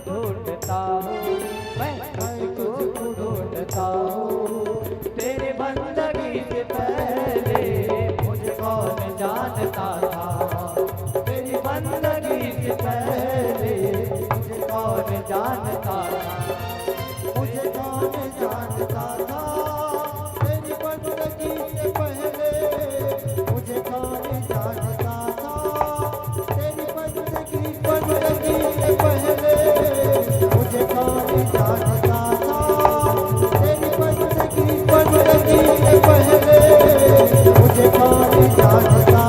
ढूंढता हूँ, मैं तुझको ढूंढता हूँ। तेरी बंदगी से पहले मुझे कौन जानता था, तेरी बंदगी से पहले मुझे कौन जानता था, मुझे कौन जानता था, तेरी बंदगी से पहले मुझे कौन जानता था, तेरी बंदगी से पहले मुझे कौन जानता था, तेरी बंदगी से पहले मुझे कौन जानता था,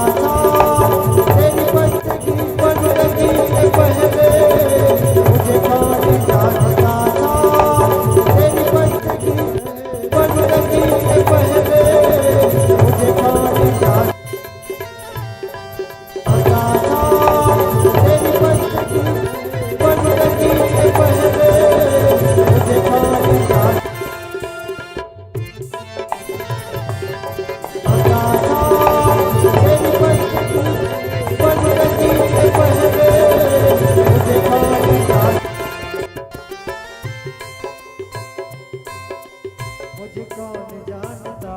तेरी बंदगी से पहले मुझे कौन जानता था, तेरी बंदगी से पहले मुझे कौन जानता था, तेरी बंदगी से पहले मुझे कौन जानता था, तेरी बंदगी से पहले मुझे कौन जानता, मुझे कौन जानता था, तेरी बंदगी से पहले था, तेरी बंदगी से पहले कौन जानता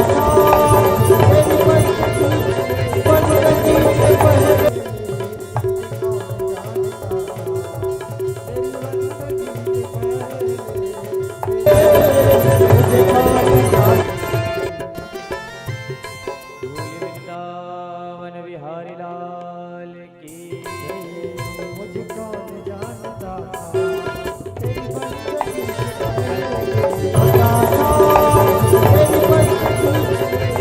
था, तेरी बंदगी से पहले मुझे कौन जानता, भूल वृंदावन बिहारी लाल की। मुझे कौन जानता था, तेरी बंदगी से पहले था, तेरी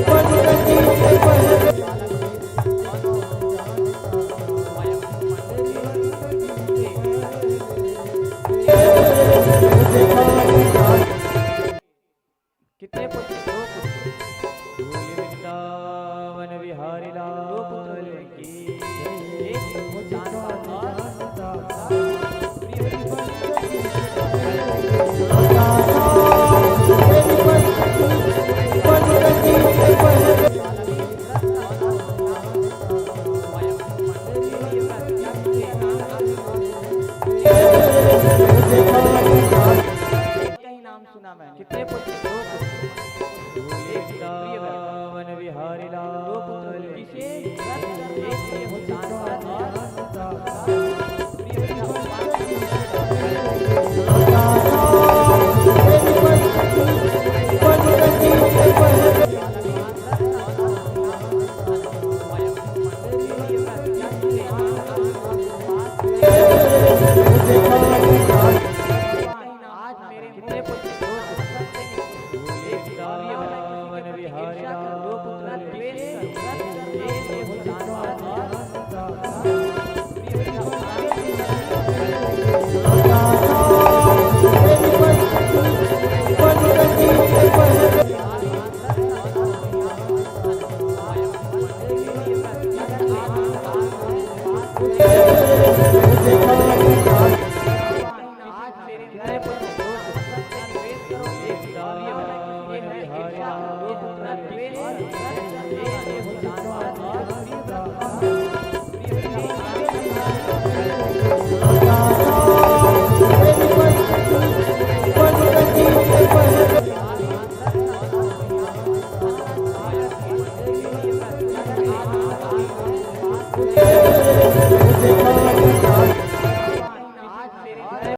बंदगी से पहले कितने पुत्र? दो पुत्र। भूल वृंदावन बिहारी लाल की। एक वो जानता था, प्रिय तेरी बंदगी से पहले कहीं नाम सुना मैंने। कितने पुत्र? दो पुत्र। वृंदावन बिहारी लाल। दो पुत्र जिसे एक वो जानता था, प्रिय बंदगी से पहले आज मेरे कितने पुत्र? दो पुत्र। वृंदावन बिहारी लाल। दो पुत्र एक वो जानता था, बंदगी से पहले मुझे